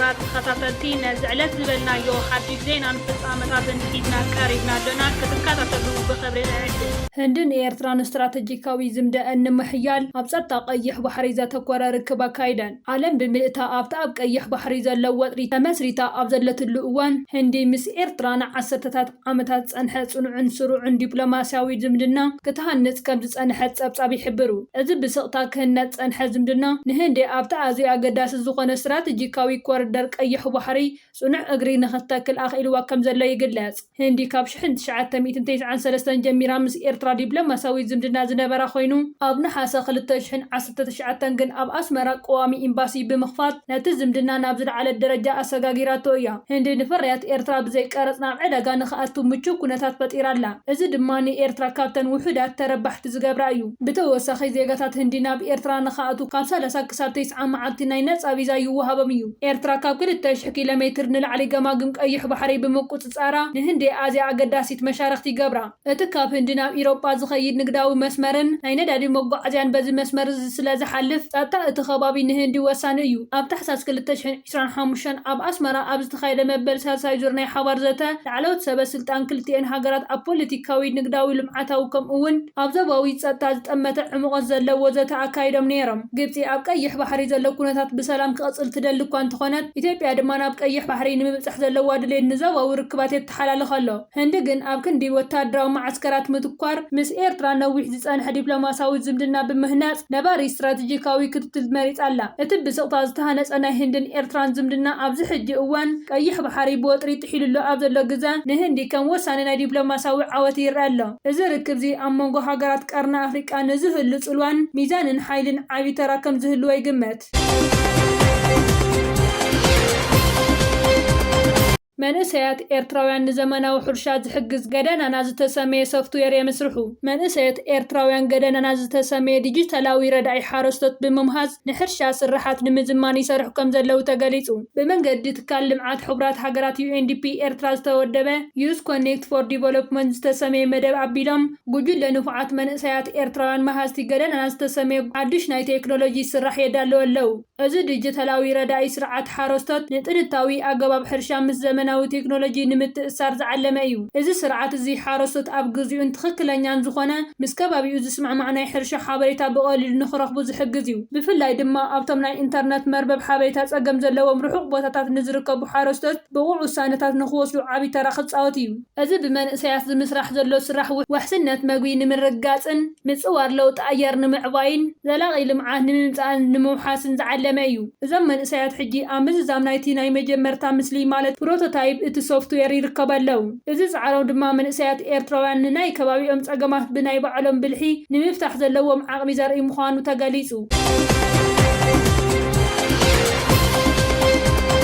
حبرات خططتي نزعلت زبلنا يو حدي زينا نفصامتات نحيدنا قريبنا لنا كتكاتتلو بخبر العدل هندن إيرتران استراتيجيكاوي زمدة أن محيال أبسطة قيح بحريزة تكورا ركبا كايدان عالم بمئتا أبتا أب قيح بحريزة لوات ريتا مسريتا أبزلة اللؤوان هندي مس إيرتران عسرتات عمتات أنحت صنعن سروعن دبلوماسياوي زمدنا كتهنت كبز أنحت أبتا بيحبرو أزب بسقطا كهنت أنحت زمدنا نهندي أبتا أزي أقداس الزخون استراتيجيكاوي كوردر قيح بحري صنع أقري نختاك الآخر وكم زلا يقلاس هندي كابشحن تشعات تميتن تيس عن سلستان جميرا مس إيرتران دبلوماسياوي زمدنا زنبرا خوينو أبنا حاسا خلطشحن عسرت تشعاتن جن أب أسمرا قوامي إمباسي بمخفات نتزم دنا نابزل على الدرجة أساقاقيراتو إيا هندي نفريات إيرترا بزي كارتنا عدقا نخأتو مچو كنتات بطيرالا إزي دماني إيرترا كابتن وحدات تربح تزقاب رأيو بتوسخي زيغتات هندي ناب إيرترا نخأتو كامسا لساك سابتيس عام عالتنا ناس أبيزا يوهابا ميو إيرترا كاب كل التشح كيلومتر نلعلي قماقم أيح بحري بموكو تسارا نهندي آزي أقداسيت مشارختي قبرا اتكاب هندي ناب إيروبا زخيد نقداو مسمرن ناينا دادي موقع عزيان بزي مسمر سلازي حلف تاتا اتخابابي نهندي وسان ايو اب تحساس كل التشحن 25 اب اسمرا اب استخايله مبل سالساي زورناي حوار زتا لعلوت سبا سلطان كلتين هاجرات اب بوليتيكاوي نقداوي لمعاتاو كم اون اب زباوي تصتا زطمت عمق زلو زتا اكايدم نيرم ግብጺ ኣብ ቀይሕ ባሕሪ ዘሎ ኩነታት بسلام ክቕጽል ትደሊ እኳ እንትኾነት ኢትዮጵያ ድማ ናብ ቀይሕ ባሕሪ ንምብጻሕ ዘለዋ ድሌት ንዘባዊ ርክባት የተሓላለኸ ኣሎ ህንዲ ግን ኣብ ክንዲ ወታደራዊ ማዕስከራት ምትኳር ምስ ኤርትራ ነዊሕ ዝጸንሐ ዲፕሎማሲያዊ ዝምድና ብምህናጽ ነባሪ ስትራቴጂካዊ ክትትል መሪጽ ኣላ እቲ ብስቕታ ዝተሃነጸ ናይ ህንድን ኤርትራን ዝምድና ኣብዚ ሕጂ እዋን ቀይሕ ባሕሪ ብወጥሪ ጥሒሉሎ ኣብ ዘሎ ግዜ ንህንዲ ከም ወሳኒ ናይ ዲፕሎማሲያዊ ዓወት ይርአ ኣሎ እዚ ርክብ እዚ ኣብ መንጎ ሃገራት ቀርኒ ኣፍሪቃ ንዝህሉ ጽልዋን ሚዛንን ሓይልን ዓቢ ተራ ከም ዝህልዎ ይግመት መንእሰያት ኤርትራውያን ንዘመናዊ ሕርሻ ዝሕግዝ ገደናና ዝተሰመየ ሶፍትዌር የመስርሑ መንእሰያት ኤርትራውያን ገደናና ዝተሰመየ ዲጂታላዊ ረዳኢ ሓረስቶት ብምምሃዝ ንሕርሻ ስራሓት ንምዝማን ይሰርሑ ከም ዘለው ተገሊጹ ብመንገዲ ትካል ልምዓት ሕቡራት ሃገራት UNDP ኤርትራ ዝተወደበ ዩዝ ኮኔክት ፎር ዲቨሎፕመንት ዝተሰመየ መደብ ኣቢሎም ጉጅለ ንፉዓት መንእሰያት ኤርትራውያን መሃዝቲ ገደናና ዝተሰመየ ሓድሽ ናይ ቴክኖሎጂ ስራሕ የዳለው ኣለው እዚ ዲጂታላዊ ረዳኢ ስርዓት ሓረስቶት ንጥንታዊ ኣገባብ ሕርሻ ምስ ዘመናዊ ቴክኖሎጂ ንምትእሳር ዝዓለመ እዩ እዚ ስርዓት እዚ ሓረስቶት ኣብ ግዜኡን ትኽክለኛን ዝኾነ ምስ ከባቢኡ ዝስማዕማዕ ናይ ሕርሻ ሓበሬታ ብቐሊሉ ንኽረኽቡ ዝሕግዝ እዩ ብፍላይ ድማ ኣብቶም ናይ ኢንተርኔት መርበብ ሓበሬታ ፀገም ዘለዎም ርሑቕ ቦታታት ንዝርከቡ ሓረስቶት ብቑዕ ውሳነታት ንኽወስዱ ዓቢ ተራ ክፃወት እዩ እዚ ብመንእሰያት ዝምስራሕ ዘሎ ስራሕ ውሕስነት መግቢ ንምርጋፅን ምፅዋር ለውጢ ኣየር ንምዕባይን ዘላቒ ልምዓት ንምምፃእን ንምውሓስን ዝዓለመ እዩ እዞም መንእሰያት ሕጂ ኣብ ምዝዛም ናይቲ ናይ መጀመርታ ምስሊ ማለት ፕሮቶታይፕ እቲ ሶፍትዌር ይርከበለው እዚ ጻዕራው ድማ መንእሰያት ኤርትራውያን ናይ ከባቢኦም ጸገማት ብናይ ባዕሎም ብልሒ ንምፍታሕ ዘለዎም ዓቕሚ ዘርኢ ምዃኑ ተገሊጹ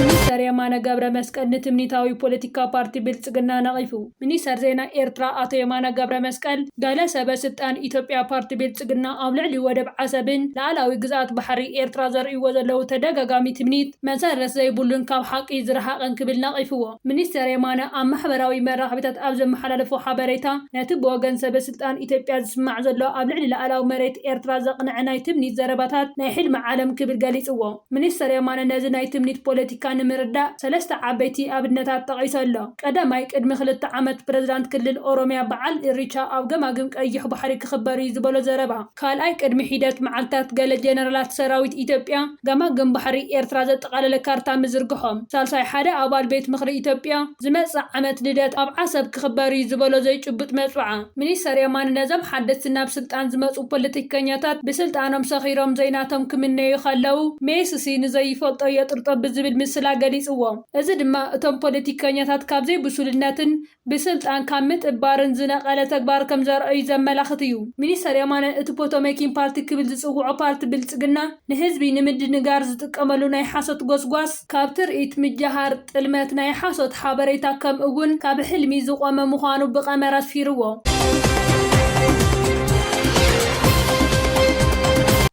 ሚኒስተር የማነ ገብረ መስቀል ንትምኒታዊ ፖለቲካ ፓርቲ ብልጽግና ነቒፉ ሚኒስተር ዜና ኤርትራ አቶ የማነ ገብረ መስቀል ገለ ሰበስልጣን ኢትዮጵያ ፓርቲ ብልጽግና ኣብ ልዕሊ ወደብ ዓሰብን ላዕላዊ ግዛት ባሕሪ ኤርትራ ዘርእይዎ ዘለው ተደጋጋሚ ትምኒት መሰረት ዘይብሉን ካብ ሓቂ ዝረሓቐን ክብል ነቒፍዎ ሚኒስተር የማነ ኣብ ማሕበራዊ መራኸቢታት ኣብ ዘመሓላለፎ ሓበሬታ ነቲ ብወገን ሰበስልጣን ኢትዮጵያ ዝስማዕ ዘሎ ኣብ ልዕሊ ላዕላዊ መሬት ኤርትራ ዘቕንዕ ናይ ትምኒት ዘረባታት ናይ ሕልሚ ዓለም ክብል ገሊጽዎ ሚኒስተር የማነ ነዚ ናይ ትምኒት ፖለቲካ ንምርዳእ ሰለስተ ዓበይቲ ኣብነታት ጠቒሱ ኣሎ ቀዳማይ ቅድሚ 2 ዓመት ፕሬዝዳንት ክልል ኦሮሚያ በዓል ኢሬቻ ኣብ ገማግም ቀይሕ ባሕሪ ክኽበር እዩ ዝበሎ ዘረባ ካልኣይ ቅድሚ ሂደት መዓልታት ገለ ጀነራላት ሰራዊት ኢትዮጵያ ገማግም ባሕሪ ኤርትራ ዘጠቓለለ ካርታ ምዝርግሖም ሳልሳይ ሓደ ኣባል ቤት ምኽሪ ኢትዮጵያ ዝመጽእ ዓመት ልደት ኣብ ዓሰብ ክኽበር እዩ ዝበሎ ዘይጭብጥ መጽውዓ ሚኒስተር የማነ ነዞም ሓደስቲ ናብ ስልጣን ዝመጹ ፖለቲከኛታት ብስልጣኖም ሰኺሮም ዘይናቶም ክምነዩ ከለው ሜስሲ ንዘይፈልጦ የጥርጦ ብዝብል ምስላ ገሊጽዎ እዚ ድማ እቶም ፖለቲከኛታት ካብ ዘይብሱልነትን ብስልጣን ካብ ምጥባርን ዝነቐለ ተግባር ከም ዘርእዩ ዘመላኽት እዩ ሚኒስተር የማነ እቲ ፖቶሜኪን ፓርቲ ክብል ዝጽውዖ ፓርቲ ብልጽግና ንህዝቢ ንምድንጋር ዝጥቀመሉ ናይ ሓሶት ጎስጓስ ካብ ትርኢት ምጃሃር ጥልመት ናይ ሓሶት ሓበሬታ ከም እውን ካብ ሕልሚ ዝቆመ ምዃኑ ብቐመር ኣስፊርዎ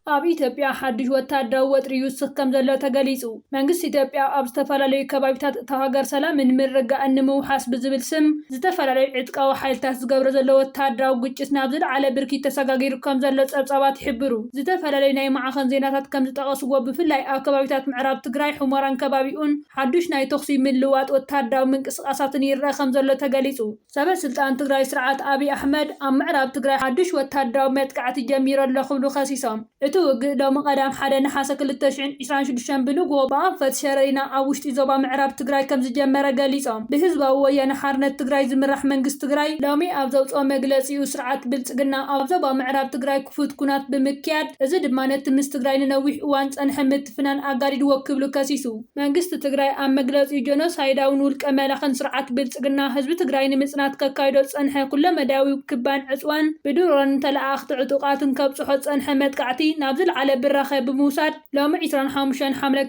ኣብ ኢትዮጵያ ሓድሽ ወታደራዊ ወጥሪ ይውስኽ ከም ዘሎ ተገሊጹ። መንግስቲ ኢትዮጵያ ኣብ ዝተፈላለዩ ከባቢታት እታ ሃገር ሰላም ንምርግጋእ ንምውሓስ ብዝብል ስም ዝተፈላለዩ ዕጥቃዊ ሓይልታት ዝገብሮ ዘሎ ወታደራዊ ግጭት ናብ ዝለዓለ ብርኪ ተሰጋጊሩ ከም ዘሎ ጸብጻባት ይሕብሩ። ዝተፈላለዩ ናይ ማዕኸን ዜናታት ከም ዝጠቐስዎ ብፍላይ ኣብ ከባቢታት ምዕራብ ትግራይ ሕሞራን ከባቢኡን ሓዱሽ ናይ ተኽሲ ምልዋጥ ወታደራዊ ምንቅስቓሳትን ይርአ ከም ዘሎ ተገሊጹ። ሰበስልጣን ትግራይ ስርዓት ኣብይ ኣሕመድ ኣብ ምዕራብ ትግራይ ሓዱሽ ወታደራዊ መጥቃዕቲ ጀሚሩ ኣሎ ክብሉ ከሲሶም። እቲ ውግእ ሎሚ ቀዳም 1 ነሓሰ 2026 ብንግሆ ብኣንፈት ሸረሪና ኣብ ውሽጢ ዞባ ምዕራብ ትግራይ ከም ዝጀመረ ገሊጾም። ብህዝባዊ ወያነ ሓርነት ትግራይ ዝምራሕ መንግስቲ ትግራይ ሎሚ ኣብ ዘውፅኦ መግለፂኡ ስርዓት ብልጽግና ኣብ ዞባ ምዕራብ ትግራይ ክፉት ኩናት ብምክያድ እዚ ድማ ነቲ ምስ ትግራይ ንነዊሕ እዋን ጸንሐ ምትፍናን ኣጋዲድዎ ክብሉ ከሲሱ። መንግስቲ ትግራይ ኣብ መግለፂኡ ጆኖሳይዳውን ውልቀ መላኽን ስርዓት ብልጽግና ህዝቢ ትግራይ ንምጽናት ከካይዶ ጸንሐ ኩለ መዳዊ ክባን ዕፅዋን ብድሮን ተለኣኽቲ ዕጡቃትን ከብጽሖ ጸንሐ መጥቃዕቲ ናብ ዝለዓለ ብራኸ ብምውሳድ ሎሚ 25 ሓምለ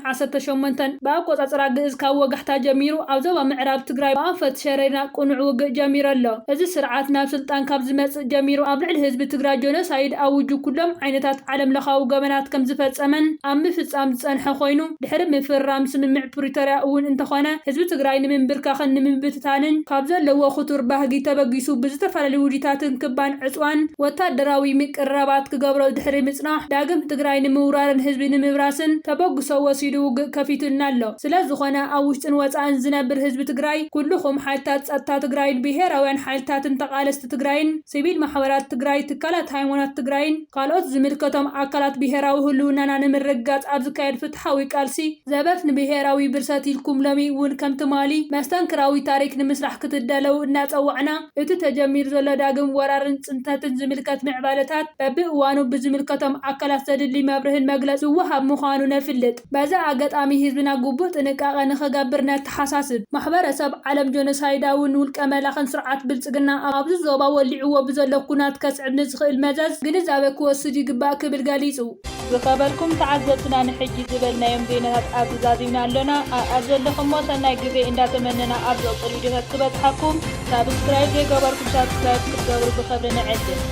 2018 ብኣቆጻጽራ ግእዝ ካብ ወጋሕታ ጀሚሩ ኣብ ዞባ ምዕራብ ትግራይ ብኣንፈት ሸረሪና ቁኑዕ ውግእ ጀሚሩ ኣሎ። እዚ ስርዓት ናብ ስልጣን ካብ ዝመጽእ ጀሚሩ ኣብ ልዕሊ ህዝቢ ትግራይ ጆኖሳይድ ኣውጁ ኩሎም ዓይነታት ዓለም ለኻዊ ገበናት ከም ዝፈጸመን ኣብ ምፍጻም ዝጸንሐ ኮይኑ ድሕሪ ምፍራም ስምምዕ ፕሪቶርያ እውን እንተኾነ ህዝቢ ትግራይ ንምንብርካኽን ንምብትታንን ካብ ዘለዎ ኽቱር ባህጊ ተበጊሱ ብዝተፈላለዩ ውዲታትን ክባን ዕፅዋን ወታደራዊ ምቅርራባት ክገብሮ ድሕሪ ምጽናሕ ዳግም ትግራይ ንምውራርን ህዝቢ ንምብራስን ተበግሶ ወሲዱ ውግእ ከፊቱልና ኣሎ። ስለዝኾነ ኣብ ውሽጥን ወፃእን ዝነብር ህዝቢ ትግራይ ኩልኹም ሓይልታት ጸጥታ ትግራይን ብሄራውያን ሓይልታትን ተቓለስቲ ትግራይን ሲቪል ማሕበራት ትግራይ ትካላት ሃይማኖት ትግራይን ካልኦት ዝምልከቶም ኣካላት ብሄራዊ ህልውናና ንምርጋጽ ኣብ ዝካየድ ፍትሓዊ ቃልሲ ዘበት ንብሄራዊ ብርሰት ኢልኩም ሎሚ እውን ከም ትማሊ መስተንክራዊ ታሪክ ንምስራሕ ክትደለው እናጸዋዕና እቲ ተጀሚሩ ዘሎ ዳግም ወራርን ጽንተትን ዝምልከት ምዕባለታት በብእዋኑ ብዝምልከቶም ኣካላት ዘድሊ መብርህን መግለጽ ዝወሃብ ምዃኑ ነፍልጥ። በዛ ኣጋጣሚ ህዝብና ግቡእ ጥንቃቐ ንኽገብር ነተሓሳስብ። ማሕበረሰብ ዓለም ጆኖሳይዳውን ውልቀ መላኽን ስርዓት ብልጽግና ኣብዚ ዞባ ወሊዕዎ ብዘሎ ኩናት ከስዕብ ንዝኽእል መዘዝ ግንዛቤ ክወስድ ይግባእ ክብል ገሊጹ። ዝኸበርኩም ተዓዘብትና ንሕጂ ዝበልናዮም ዜናታት ኣብዚ ዛዚምና ኣለና። ኣብ ዘለኹምዎ ሰናይ ግዜ እንዳተመነና ኣብ ዘቕፅሉ ቪድዮታት ክበጽሓኩም ሳብስክራይብ ዘይገበርኩም ሳብስክራይብ ክትገብሩ ብኸብሪ ንዕድም።